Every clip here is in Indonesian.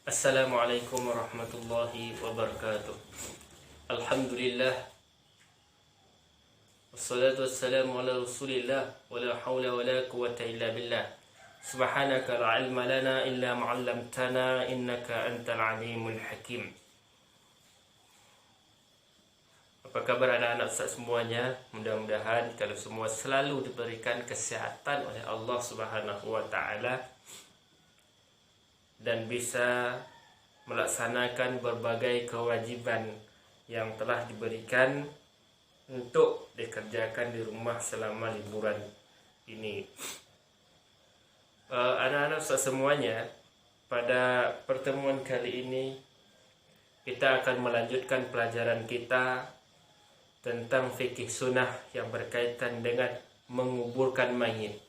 Assalamualaikum warahmatullahi wabarakatuh. Alhamdulillah. Wassalatu wassalamu ala rasulillah. Wa la hawla wa la quwwata illa billah. Subhanaka la ilma lana illa ma'allamtana innaka antal alimul hakim. Apa kabar anak-anak Ustaz semuanya? Mudah-mudahan kalau semua selalu diberikan kesehatan oleh Allah Subhanahu wa taala dan bisa melaksanakan berbagai kewajiban yang telah diberikan untuk dikerjakan di rumah selama liburan ini. Anak-anak semuanya, pada pertemuan kali ini kita akan melanjutkan pelajaran kita tentang fikih sunnah yang berkaitan dengan menguburkan mayit.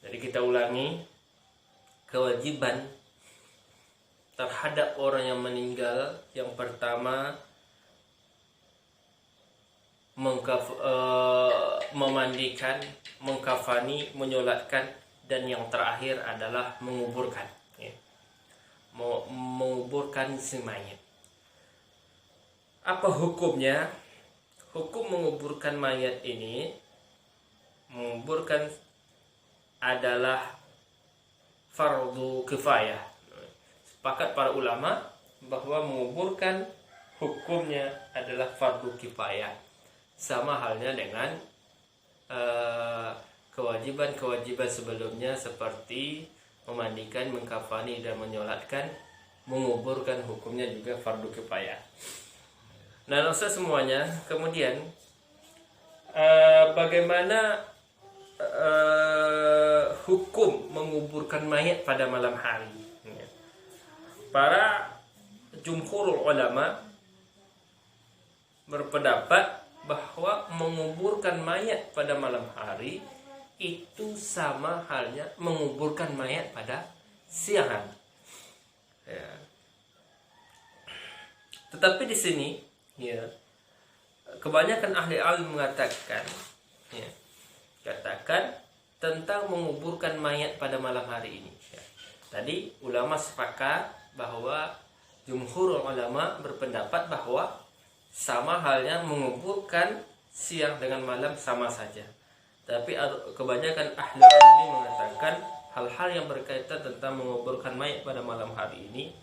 Jadi kita ulangi, kewajiban terhadap orang yang meninggal yang pertama memandikan, mengkafani, menyolatkan, dan yang terakhir adalah menguburkan, ya. Menguburkan si mayit. Apa hukumnya? Hukum menguburkan mayat ini, menguburkan adalah fardu kifayah. Sepakat para ulama bahwa menguburkan hukumnya adalah fardu kifayah. Sama halnya dengan kewajiban-kewajiban sebelumnya seperti memandikan, mengkafani, dan menyolatkan. Menguburkan hukumnya juga fardu kifayah. Nah, Ustaz semuanya, kemudian bagaimana hukum menguburkan mayat pada malam hari? Para jumhur ulama berpendapat bahwa menguburkan mayat pada malam hari itu sama halnya menguburkan mayat pada siang hari. Ya. Tetapi di sini, ya, kebanyakan ahli ilmu mengatakan, ya, katakan tentang menguburkan mayat pada malam hari ini. Ya. Tadi ulama sepakat bahwa jumhur ulama berpendapat bahwa sama halnya menguburkan siang dengan malam sama saja. Tapi kebanyakan ahli ilmu mengatakan hal-hal yang berkaitan tentang menguburkan mayat pada malam hari ini,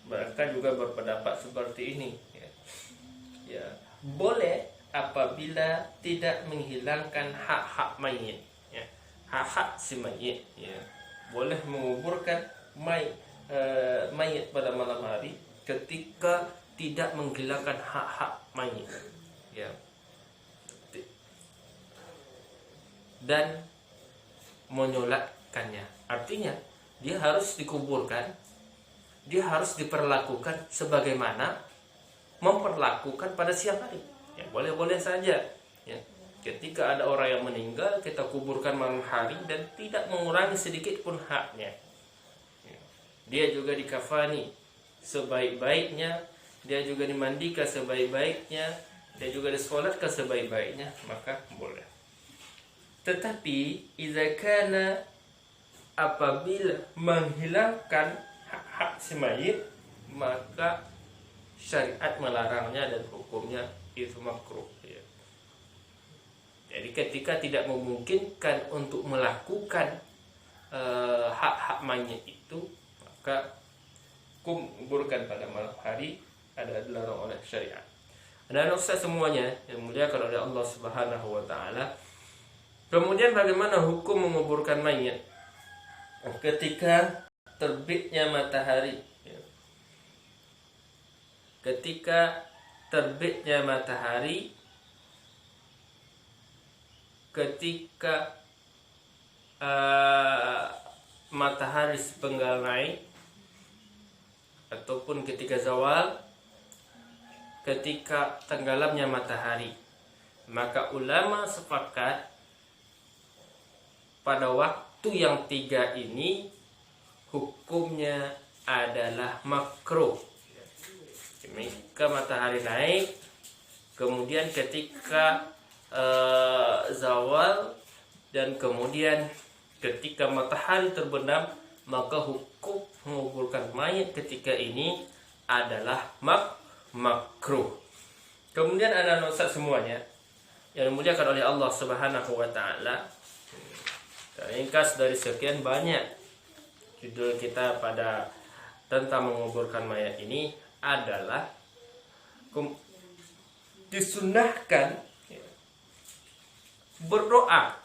mereka juga berpendapat seperti ini. Ya, boleh apabila tidak menghilangkan hak-hak mayit, ya, hak-hak si mayit, ya. Boleh menguburkan mayit pada malam hari ketika tidak menghilangkan hak-hak mayit, ya. Dan menyolatkannya, artinya dia harus dikuburkan, dia harus diperlakukan sebagaimana memperlakukan pada siang hari. Ya, boleh-boleh saja, ya. Ketika ada orang yang meninggal, kita kuburkan malam hari dan tidak mengurangi sedikit pun haknya. Ya. Dia juga dikafani sebaik-baiknya, dia juga dimandikan sebaik-baiknya, dia juga disolatkan sebaik-baiknya, maka boleh. Tetapi idza kana, apabila menghilangkan hak-hak si mayit, maka syariat melarangnya dan hukumnya itu makruh, ya. Jadi ketika tidak memungkinkan untuk melakukan hak-hak mayit itu, maka kuburkan pada malam hari adalah dilarang oleh syariat. Dan Ustaz semuanya yang muliakan oleh Allah Subhanahu wa taala, kemudian bagaimana hukum menguburkan mayit ketika terbitnya matahari, ya. Ketika terbitnya matahari, ketika matahari sepenggal naik, ataupun ketika zawal, ketika tenggelamnya matahari, maka ulama sepakat pada waktu yang tiga ini hukumnya adalah makruh. Ketika matahari naik, kemudian ketika zawal, dan kemudian ketika matahari terbenam, maka hukum menguburkan mayat mayit ketika ini adalah makruh. Kemudian anak-anak Ustaz semuanya yang dimuliakan oleh Allah Subhanahu wa taala, ringkas dari sekian banyak judul kita pada tentang menguburkan mayat ini adalah disunahkan berdoa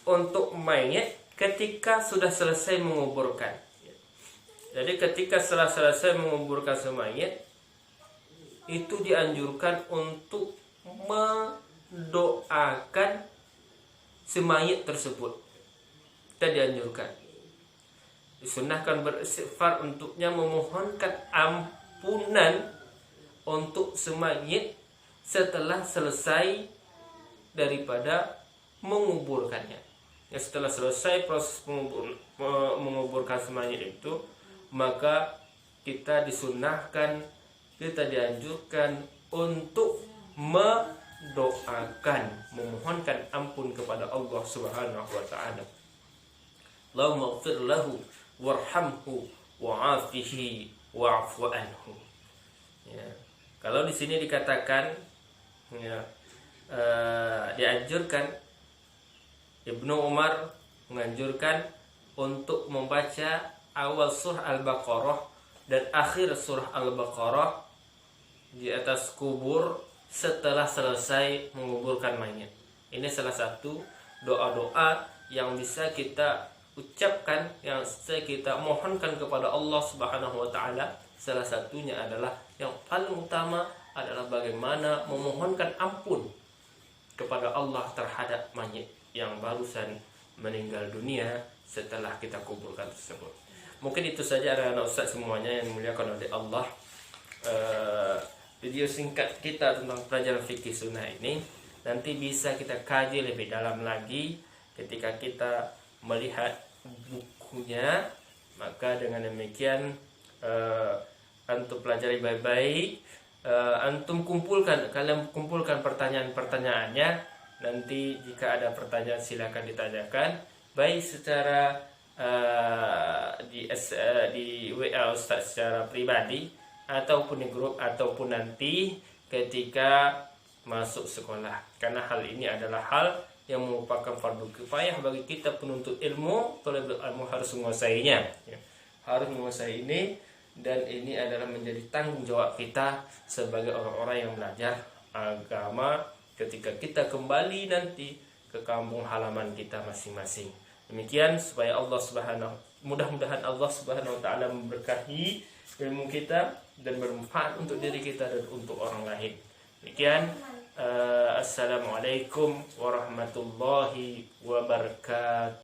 untuk mayat ketika sudah selesai menguburkan. Jadi ketika setelah selesai menguburkan semayat, itu dianjurkan untuk mendoakan semayat tersebut. Kita dianjurkan, disunahkan beristighfar untuknya, memohonkan ampunan untuk semayat setelah selesai daripada menguburkannya. Ya, setelah selesai proses menguburkan semayat itu, maka kita disunahkan, kita dianjurkan untuk mendoakan, memohonkan ampun kepada Allah Subhanahu wa taala. Allahumma ighfir lahu warhamhu wa'afihi wa'fu anhu. Ya. Kalau di sini dikatakan dianjurkan, Ibnu Umar menganjurkan untuk membaca awal surah Al-Baqarah dan akhir surah Al-Baqarah di atas kubur setelah selesai menguburkan mayat. Ini salah satu doa-doa yang bisa kita ucapkan, yang bisa kita mohonkan kepada Allah Subhanahu wa taala. Salah satunya adalah yang paling utama adalah bagaimana memohonkan ampun kepada Allah terhadap mayat yang barusan meninggal dunia setelah kita kuburkan tersebut. Mungkin itu saja anak-anak Ustaz semuanya yang dimuliakan oleh Allah. Video singkat kita tentang pelajaran fikih sunnah ini nanti bisa kita kaji lebih dalam lagi ketika kita melihat bukunya. Maka dengan demikian antum pelajari baik-baik, antum kalian kumpulkan pertanyaan-pertanyaannya. Nanti jika ada pertanyaan silakan ditanyakan, baik secara di WA Ustaz secara pribadi, ataupun di grup, ataupun nanti ketika masuk sekolah. Karena hal ini adalah hal yang merupakan fardu kifayah bagi kita penuntut ilmu. Thalibul ilmu harus menguasainya, harus menguasai ini, dan ini adalah menjadi tanggung jawab kita sebagai orang-orang yang belajar agama ketika kita kembali nanti ke kampung halaman kita masing-masing. Demikian supaya mudah-mudahan Allah Subhanahu wa taala memberkahi ilmu kita dan bermanfaat untuk diri kita dan untuk orang lain. Demikian, assalamualaikum warahmatullahi wabarakatuh.